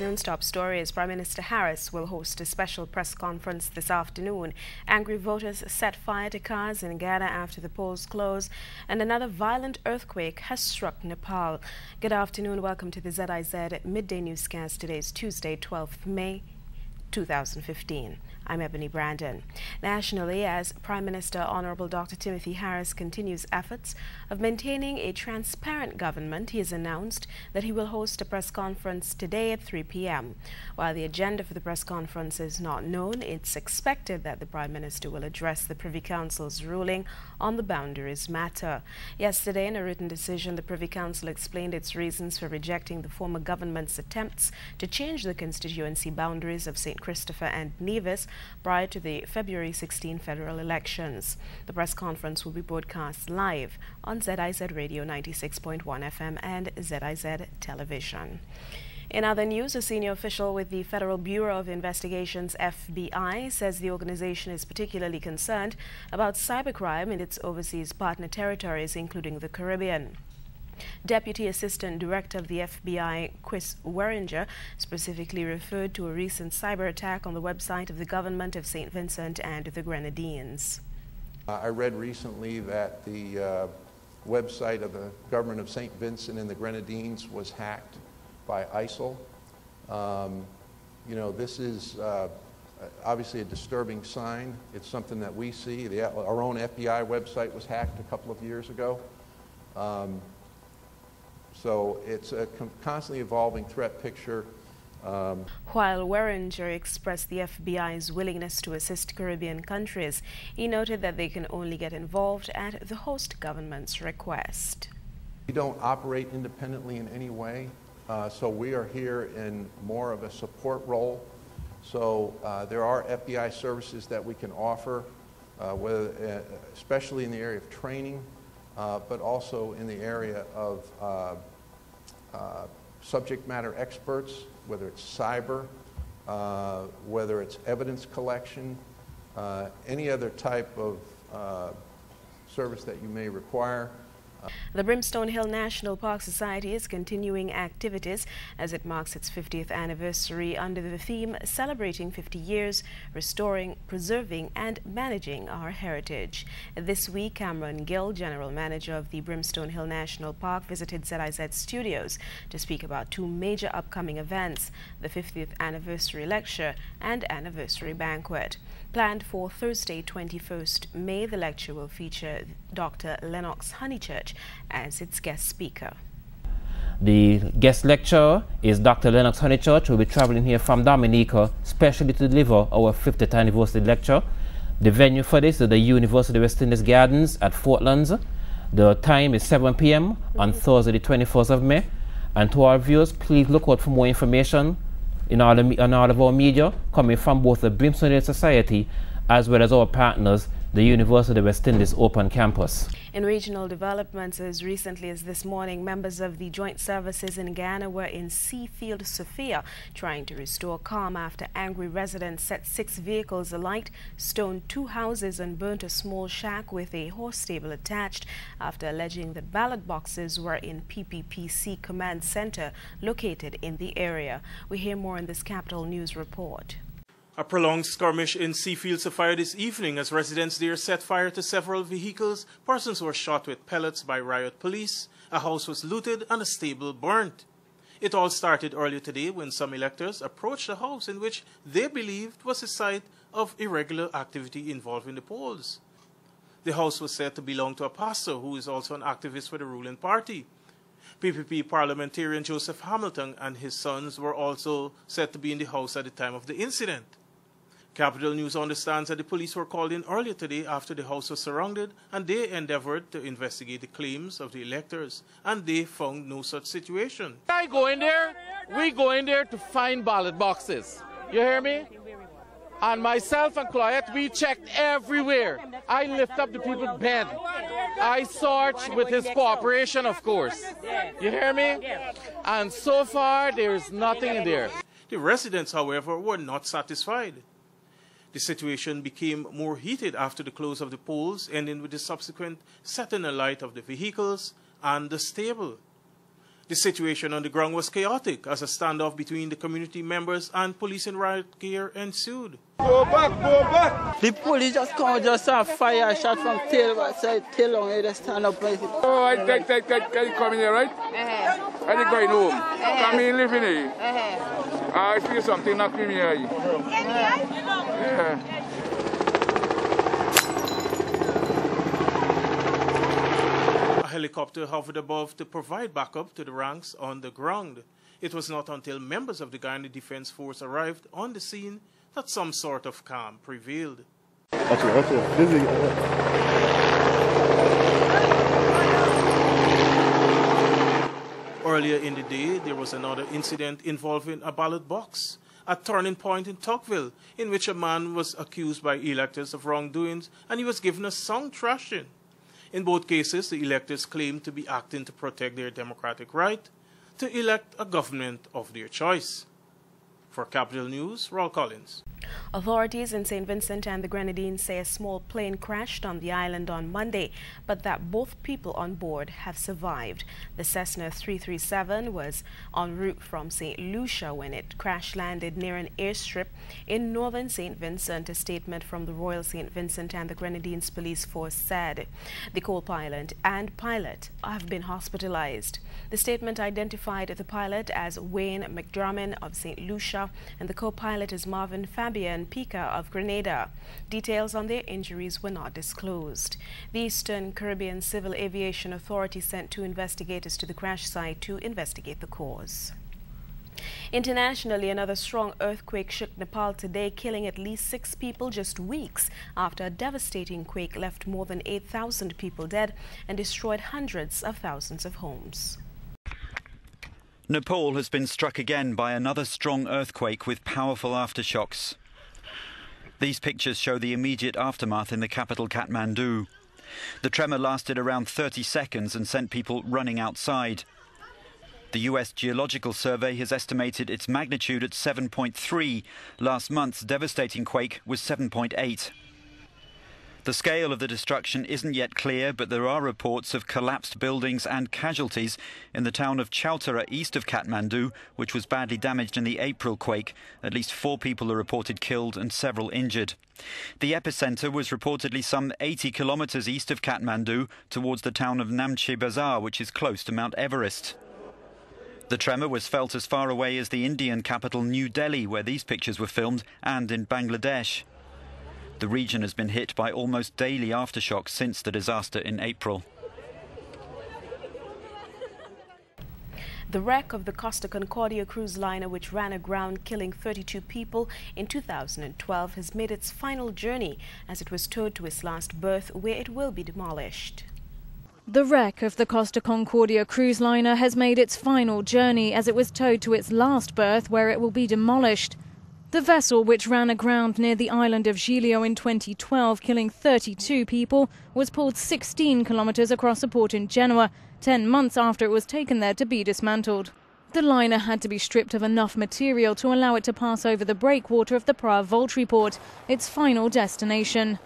afternoon's top story is Prime Minister Harris will host a special press conference this afternoon. Angry voters set fire to cars in Ghana after the polls closed, and another violent earthquake has struck Nepal. Good afternoon. Welcome to the ZIZ Midday Newscast. Today is Tuesday, 12th May 2015. I'm Ebony Brandon. Nationally, as Prime Minister Honorable Dr. Timothy Harris continues efforts of maintaining a transparent government, he has announced that he will host a press conference today at 3 p.m. While the agenda for the press conference is not known, it's expected that the Prime Minister will address the Privy Council's ruling on the boundaries matter. Yesterday, in a written decision, the Privy Council explained its reasons for rejecting the former government's attempts to change the constituency boundaries of St. Christopher and Nevis prior to the February 16 federal elections. The press conference will be broadcast live on ZIZ Radio 96.1 FM and ZIZ Television. In other news, a senior official with the Federal Bureau of Investigation's FBI says the organization is particularly concerned about cybercrime in its overseas partner territories, including the Caribbean. Deputy Assistant Director of the FBI, Chris Werringer, specifically referred to a recent cyber attack on the website of the government of St. Vincent and the Grenadines. I read recently that the website of the government of St. Vincent and the Grenadines was hacked by ISIL. This is obviously a disturbing sign. It's something that we see. Our own FBI website was hacked a couple of years ago. So it's a constantly evolving threat picture. While Werringer expressed the FBI's willingness to assist Caribbean countries, he noted that they can only get involved at the host government's request. We don't operate independently in any way, so we are here in more of a support role. So there are FBI services that we can offer, especially in the area of training, but also in the area of subject matter experts, whether it's cyber, whether it's evidence collection, any other type of service that you may require. The Brimstone Hill National Park Society is continuing activities as it marks its 50th anniversary under the theme Celebrating 50 Years, Restoring, Preserving and Managing Our Heritage. This week, Cameron Gill, General Manager of the Brimstone Hill National Park, visited ZIZ Studios to speak about two major upcoming events, the 50th Anniversary Lecture and Anniversary Banquet. Planned for Thursday, 21st May, the lecture will feature Dr. Lennox Honeychurch as its guest speaker. The guest lecturer is Dr. Lennox Honeychurch, who will be traveling here from Dominica, specially to deliver our 50th anniversary lecture. The venue for this is the University of West Indies Gardens at Fortlands. The time is 7 p.m. on Thursday, the 21st of May. And to our viewers, please look out for more information in all of our media coming from both the Brimstone Hill Society as well as our partners, the University of West Indies Open Campus. In regional developments, as recently as this morning, members of the joint services in Ghana were in Seafield, Sophia, trying to restore calm after angry residents set 6 vehicles alight, stoned 2 houses and burnt a small shack with a horse stable attached after alleging that ballot boxes were in PPPC Command Center located in the area. We hear more in this Capital News report. A prolonged skirmish in Seafield Sophia this evening as residents there set fire to several vehicles, persons were shot with pellets by riot police, a house was looted and a stable burnt. It all started earlier today when some electors approached a house in which they believed was a site of irregular activity involving the polls. The house was said to belong to a pastor who is also an activist for the ruling party. PPP parliamentarian Joseph Hamilton and his sons were also said to be in the house at the time of the incident. Capital News understands that the police were called in earlier today after the house was surrounded, and they endeavored to investigate the claims of the electors, and they found no such situation. We go in there to find ballot boxes. You hear me? And myself and Cloyette, we checked everywhere. I lift up the people's bed. I search with his cooperation, of course. You hear me? And so far, there's nothing in there. The residents, however, were not satisfied. The situation became more heated after the close of the polls, ending with the subsequent setting alight of the vehicles and the stable. The situation on the ground was chaotic as a standoff between the community members and police in riot gear ensued. Go back, go back! The police just come, just fire shot from tail long, they just stand up. Oh, I come in here, right? I think going home. Come in, living here. I feel something knock me in here. Yeah. A helicopter hovered above to provide backup to the ranks on the ground. It was not until members of the Guyana Defense Force arrived on the scene that some sort of calm prevailed. Earlier in the day, there was another incident involving a ballot box at Turning Point in Tocqueville, in which a man was accused by electors of wrongdoings and he was given a sound thrashing. In both cases, the electors claimed to be acting to protect their democratic right to elect a government of their choice. For Capital News, Raul Collins. Authorities in St. Vincent and the Grenadines say a small plane crashed on the island on Monday, but that both people on board have survived. The Cessna 337 was en route from St. Lucia when it crash-landed near an airstrip in northern St. Vincent, a statement from the Royal St. Vincent and the Grenadines Police Force said. The co-pilot and pilot have been hospitalized. The statement identified the pilot as Wayne McDermott of St. Lucia and the co-pilot as Marvin Fabian Pica of Grenada. Details on their injuries were not disclosed. The Eastern Caribbean Civil Aviation Authority sent 2 investigators to the crash site to investigate the cause. Internationally, another strong earthquake shook Nepal today, killing at least 6 people just weeks after a devastating quake left more than 8,000 people dead and destroyed hundreds of thousands of homes. Nepal has been struck again by another strong earthquake with powerful aftershocks. These pictures show the immediate aftermath in the capital Kathmandu. The tremor lasted around 30 seconds and sent people running outside. The US Geological Survey has estimated its magnitude at 7.3. Last month's devastating quake was 7.8. The scale of the destruction isn't yet clear, but there are reports of collapsed buildings and casualties in the town of Chowtara east of Kathmandu, which was badly damaged in the April quake. At least 4 people are reported killed and several injured. The epicenter was reportedly some 80 kilometers east of Kathmandu towards the town of Namche Bazar, which is close to Mount Everest. The tremor was felt as far away as the Indian capital New Delhi, where these pictures were filmed, and in Bangladesh. The region has been hit by almost daily aftershocks since the disaster in April. The wreck of the Costa Concordia cruise liner, which ran aground killing 32 people in 2012, has made its final journey as it was towed to its last berth, where it will be demolished. The wreck of the Costa Concordia cruise liner has made its final journey as it was towed to its last berth, where it will be demolished. The vessel, which ran aground near the island of Giglio in 2012, killing 32 people, was pulled 16 kilometers across a port in Genoa, 10 months after it was taken there to be dismantled. The liner had to be stripped of enough material to allow it to pass over the breakwater of the Pra-Voltri port, its final destination.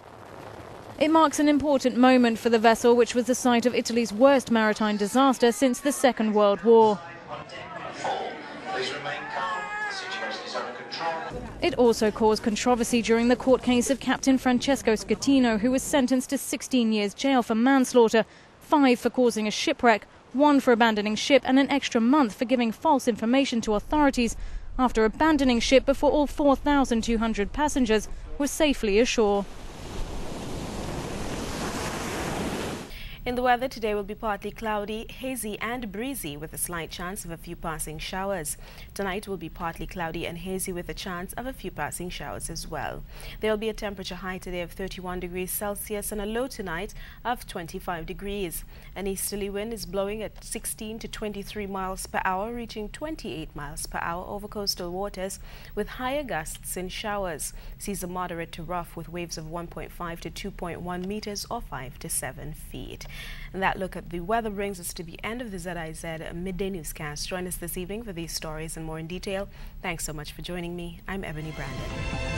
It marks an important moment for the vessel, which was the site of Italy's worst maritime disaster since the Second World War. It also caused controversy during the court case of Captain Francesco Schettino, who was sentenced to 16 years jail for manslaughter, 5 for causing a shipwreck, 1 for abandoning ship and an extra month for giving false information to authorities after abandoning ship before all 4,200 passengers were safely ashore. In the weather, today will be partly cloudy, hazy and breezy with a slight chance of a few passing showers. Tonight will be partly cloudy and hazy with a chance of a few passing showers as well. There will be a temperature high today of 31 degrees Celsius and a low tonight of 25 degrees. An easterly wind is blowing at 16 to 23 miles per hour, reaching 28 miles per hour over coastal waters with higher gusts and showers. Seas are moderate to rough with waves of 1.5 to 2.1 meters or 5 to 7 feet. And that look at the weather brings us to the end of the ZIZ Midday Newscast. Join us this evening for these stories and more in detail. Thanks so much for joining me. I'm Ebony Brandon.